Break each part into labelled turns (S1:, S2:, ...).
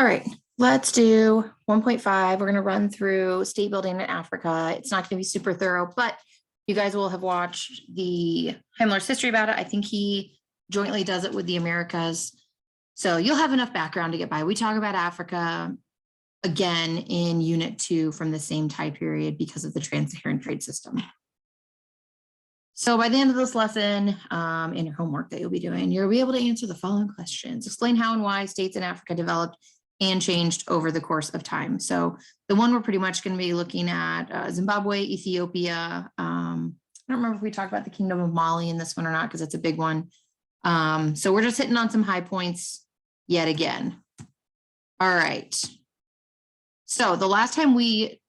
S1: All right, let's do 1.5. We're going to run through state building in Africa. It's not going to be super thorough, but you guys will have watched the Himmler's history about it. I think he jointly does it with the Americas. So you'll have enough background to get by. We talk about Africa again in Unit 2 from the same time period because of the trans-Saharan trade system. So by the end of this lesson, in your homework that you'll be doing, you'll be able to answer the following questions. Explain how and why states in Africa developed and changed over the course of time. So the one we're pretty much going to be looking at Zimbabwe, Ethiopia. I don't remember if we talked about the Kingdom of Mali in this one or not, because it's a big one. So we're just hitting on some high points yet again. All right. So the last time we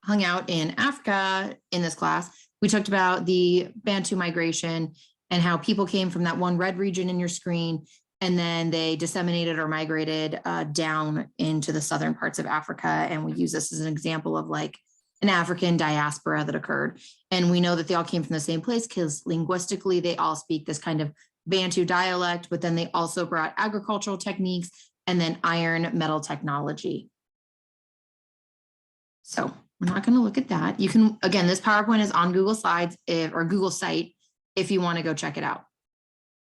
S1: hung out in Africa in this class, we talked about the Bantu migration and how people came from that one red region in your screen, and then they disseminated or migrated down into the southern parts of Africa. And we use this as an example of like an African diaspora that occurred. And we know that they all came from the same place because linguistically, they all speak this kind of Bantu dialect, but then they also brought agricultural techniques and then iron metal technology. So we're not going to look at that. You can, again, this PowerPoint is on Google Slides or Google Site if you want to go check it out.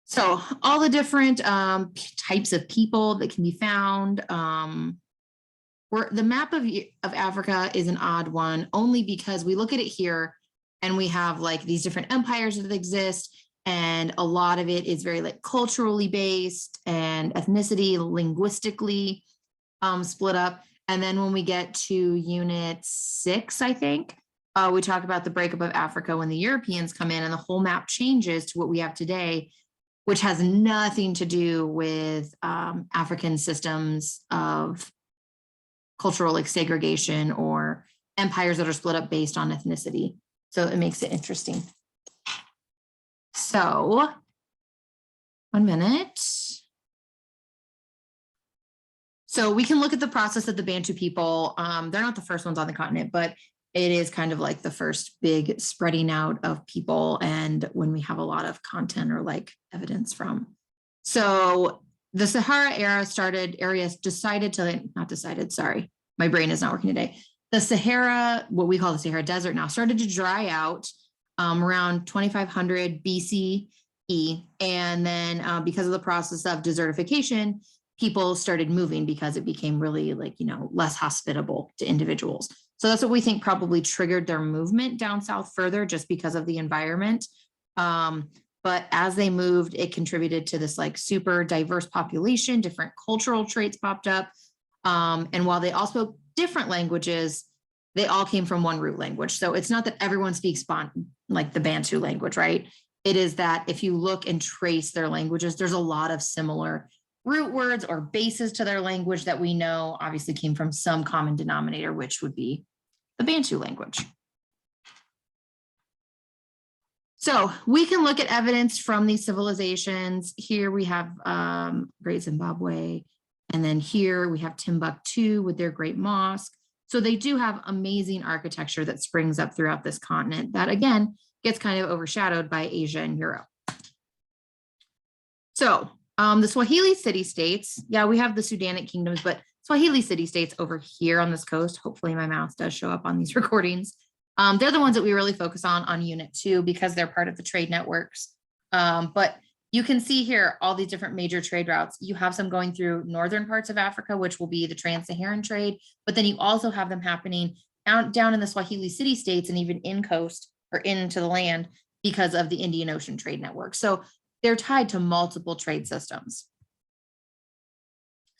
S1: So all the different types of people that can be found. The map of Africa is an odd one only because we look at it here and we have like these different empires that exist, and a lot of it is very like culturally based and ethnicity, linguistically split up. And then when we get to Unit 6, I think, we talk about the breakup of Africa when the Europeans come in and the whole map changes to what we have today, which has nothing to do with African systems of cultural like segregation or empires that are split up based on ethnicity. So it makes it interesting. So 1 minute. So we can look at the process of the Bantu people. They're not the first ones on the continent, but it is kind of like the first big spreading out of people, and when we have a lot of content or like evidence from. So the Sahara era sorry, my brain is not working today. The Sahara, what we call the Sahara Desert now, started to dry out around 2500 BCE. And then because of the process of desertification, people started moving because it became really like, less hospitable to individuals. So that's what we think probably triggered their movement down south further, just because of the environment. But as they moved, it contributed to this like super diverse population, different cultural traits popped up. And while they all spoke different languages, they all came from one root language. So it's not that everyone speaks like the Bantu language, right? It is that if you look and trace their languages, there's a lot of similar root words or bases to their language that we know obviously came from some common denominator, which would be the Bantu language. So we can look at evidence from these civilizations. Here we have Great Zimbabwe, and then here we have Timbuktu with their Great Mosque. So they do have amazing architecture that springs up throughout this continent that, again, gets kind of overshadowed by Asia and Europe. So the Swahili city-states, yeah, we have the Sudanic kingdoms, but Swahili city-states over here on this coast, hopefully my mouse does show up on these recordings. They're the ones that we really focus on Unit 2 because they're part of the trade networks. But you can see here all these different major trade routes. You have some going through northern parts of Africa, which will be the trans-Saharan trade, but then you also have them happening down in the Swahili city-states and even in coast or into the land because of the Indian Ocean trade network. So they're tied to multiple trade systems.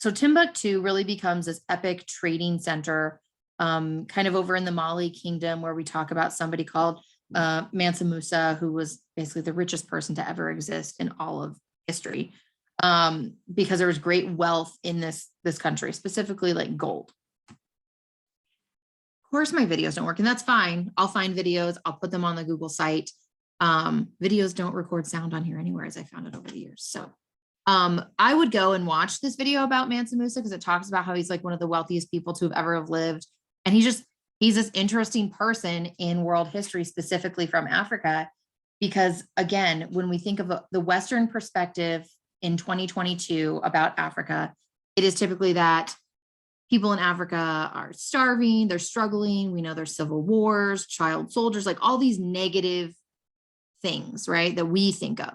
S1: So Timbuktu really becomes this epic trading center, kind of over in the Mali kingdom, where we talk about somebody called Mansa Musa, who was basically the richest person to ever exist in all of history, because there was great wealth in this country, specifically like gold. Of course, my videos don't work, and that's fine. I'll find videos, I'll put them on the Google site. Videos don't record sound on here anywhere, as I found it over the years. So I would go and watch this video about Mansa Musa because it talks about how he's like one of the wealthiest people to have ever lived. And he's this interesting person in world history, specifically from Africa, because again, when we think of the Western perspective in 2022 about Africa, it is typically that people in Africa are starving, they're struggling. We know there's civil wars, child soldiers, like all these negative things, right, that we think of.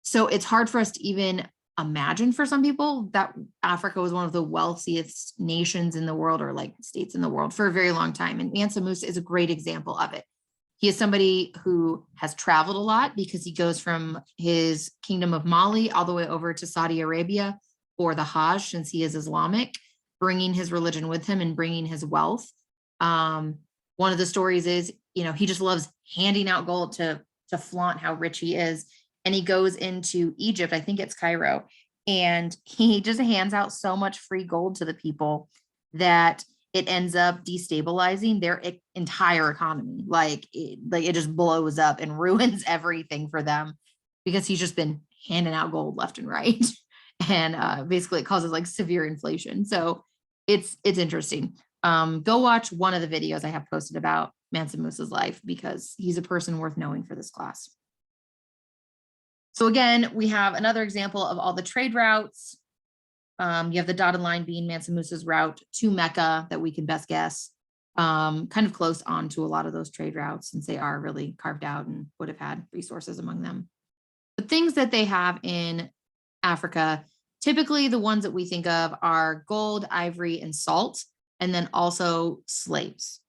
S1: So it's hard for us to even imagine for some people that Africa was one of the wealthiest nations in the world or like states in the world for a very long time. And Mansa Musa is a great example of it. He is somebody who has traveled a lot because he goes from his kingdom of Mali all the way over to Saudi Arabia for the Hajj, since he is Islamic, bringing his religion with him and bringing his wealth. One of the stories is, he just loves handing out gold to flaunt how rich he is. And he goes into Egypt, I think it's Cairo, and he just hands out so much free gold to the people that it ends up destabilizing their entire economy. Like it just blows up and ruins everything for them because he's just been handing out gold left and right. And basically it causes like severe inflation. So it's interesting. Go watch one of the videos I have posted about Mansa Musa's life because he's a person worth knowing for this class. So again, we have another example of all the trade routes. You have the dotted line being Mansa Musa's route to Mecca that we can best guess, kind of close on to a lot of those trade routes since they are really carved out and would have had resources among them. The things that they have in Africa, typically the ones that we think of are gold, ivory, and salt, and then also slaves.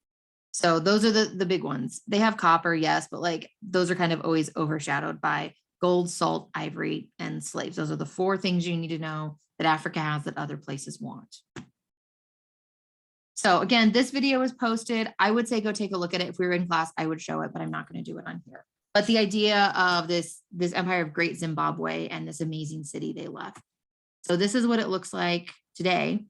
S1: So those are the big ones. They have copper, yes, but like those are kind of always overshadowed by gold, salt, ivory, and slaves. Those are the 4 things you need to know that Africa has that other places want. So again, this video was posted. I would say go take a look at it. If we were in class, I would show it, but I'm not going to do it on here. But the idea of this empire of Great Zimbabwe and this amazing city they left. So this is what it looks like today.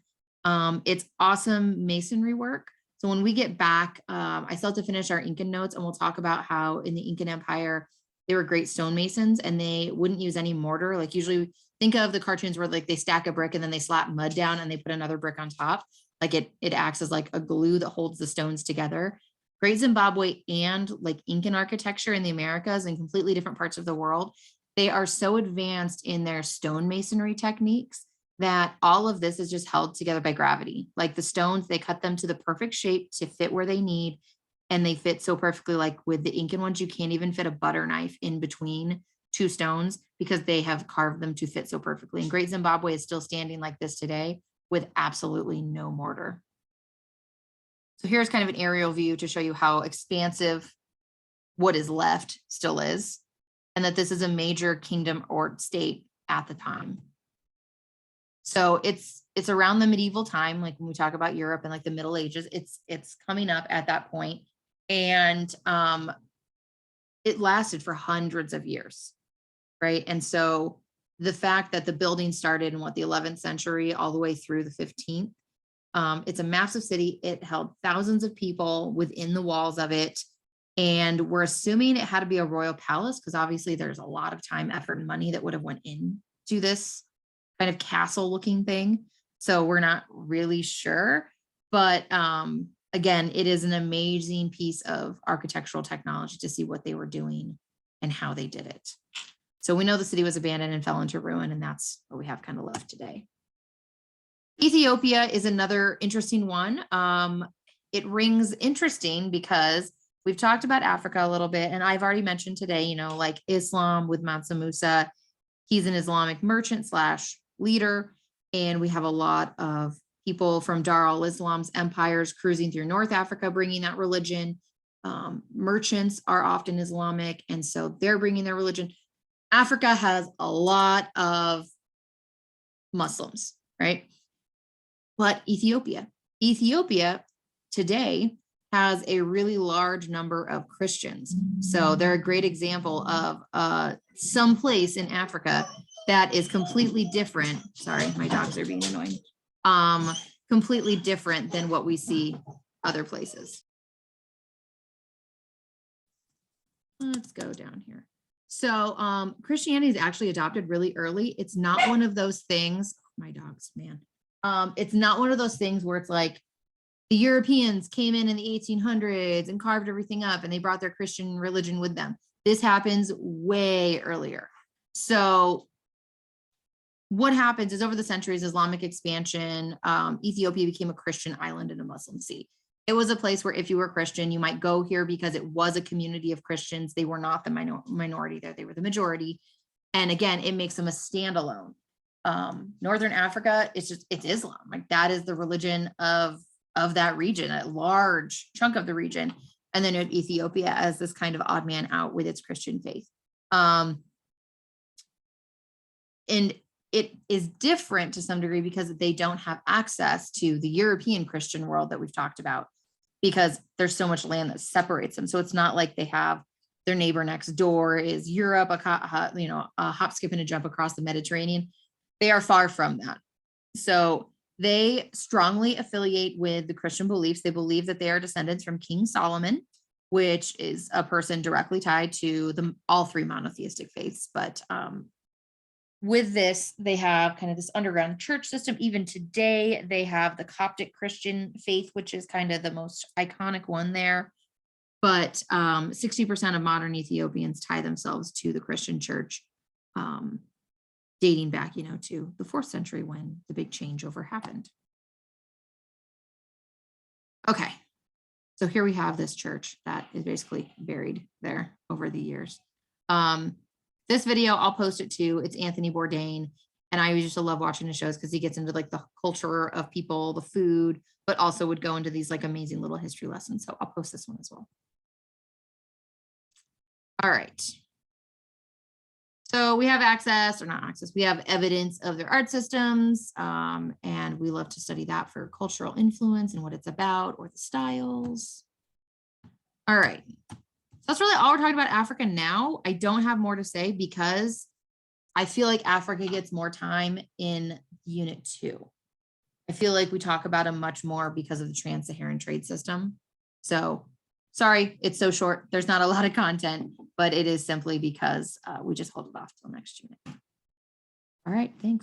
S1: It's awesome masonry work. So when we get back, I still have to finish our Incan notes, and we'll talk about how in the Incan Empire, they were great stonemasons and they wouldn't use any mortar. Like usually think of the cartoons where like they stack a brick and then they slap mud down and they put another brick on top. Like it acts as like a glue that holds the stones together. Great Zimbabwe and like Incan architecture in the Americas and completely different parts of the world, they are so advanced in their stonemasonry techniques that all of this is just held together by gravity. Like the stones, they cut them to the perfect shape to fit where they need. And they fit so perfectly, like with the Incan ones, you can't even fit a butter knife in between 2 stones because they have carved them to fit so perfectly. And Great Zimbabwe is still standing like this today with absolutely no mortar. So here's kind of an aerial view to show you how expansive what is left still is, and that this is a major kingdom or state at the time. So it's around the medieval time, like when we talk about Europe and like the Middle Ages, it's coming up at that point. And it lasted for hundreds of years, right? And so the fact that the building started in the 11th century all the way through the 15th, it's a massive city. It held thousands of people within the walls of it. And we're assuming it had to be a royal palace because obviously there's a lot of time, effort, and money that would have went into this kind of castle looking thing. So we're not really sure, but again, it is an amazing piece of architectural technology to see what they were doing and how they did it. So we know the city was abandoned and fell into ruin, and that's what we have kind of left today. Ethiopia is another interesting one. It rings interesting because we've talked about Africa a little bit, and I've already mentioned today, like Islam with Mansa Musa. He's an Islamic merchant / leader, and we have a lot of people from Dar al-Islam's empires cruising through North Africa, bringing that religion. Merchants are often Islamic, and so they're bringing their religion. Africa has a lot of Muslims, right? But Ethiopia today has a really large number of Christians. So they're a great example of some place in Africa that is completely different. Sorry, my dogs are being annoying. Completely different than what we see other places. Let's go down here. So Christianity is actually adopted really early. It's not one of those things, my dogs, man. It's not one of those things where it's like the Europeans came in the 1800s and carved everything up and they brought their Christian religion with them. This happens way earlier. So what happens is over the centuries, Islamic expansion, Ethiopia became a Christian island in a Muslim sea. It was a place where if you were Christian, you might go here because it was a community of Christians. They were not the minority there, they were the majority. And again, it makes them a standalone. Northern Africa, it's Islam. Like that is the religion of that region, a large chunk of the region. And then Ethiopia as this kind of odd man out with its Christian faith. And it is different to some degree because they don't have access to the European Christian world that we've talked about, because there's so much land that separates them. So it's not like they have their neighbor next door is Europe, a hop, skip, and a jump across the Mediterranean. They are far from that. So they strongly affiliate with the Christian beliefs. They believe that they are descendants from King Solomon, which is a person directly tied to all three monotheistic faiths. But with this, they have kind of this underground church system. Even today, they have the Coptic Christian faith, which is kind of the most iconic one there. But 60% of modern Ethiopians tie themselves to the Christian church, dating back, to the 4th century when the big changeover happened. Okay, so here we have this church that is basically buried there over the years. This video, I'll post it too. It's Anthony Bourdain. And I used to love watching his shows because he gets into like the culture of people, the food, but also would go into these like amazing little history lessons. So I'll post this one as well. All right. So we have we have evidence of their art systems. And we love to study that for cultural influence and what it's about, or the styles. All right. That's really all we're talking about Africa now. I don't have more to say because I feel like Africa gets more time in Unit 2. I feel like we talk about them much more because of the Trans-Saharan trade system. So sorry, it's so short. There's not a lot of content, but it is simply because we just hold it off till next unit. All right, thanks.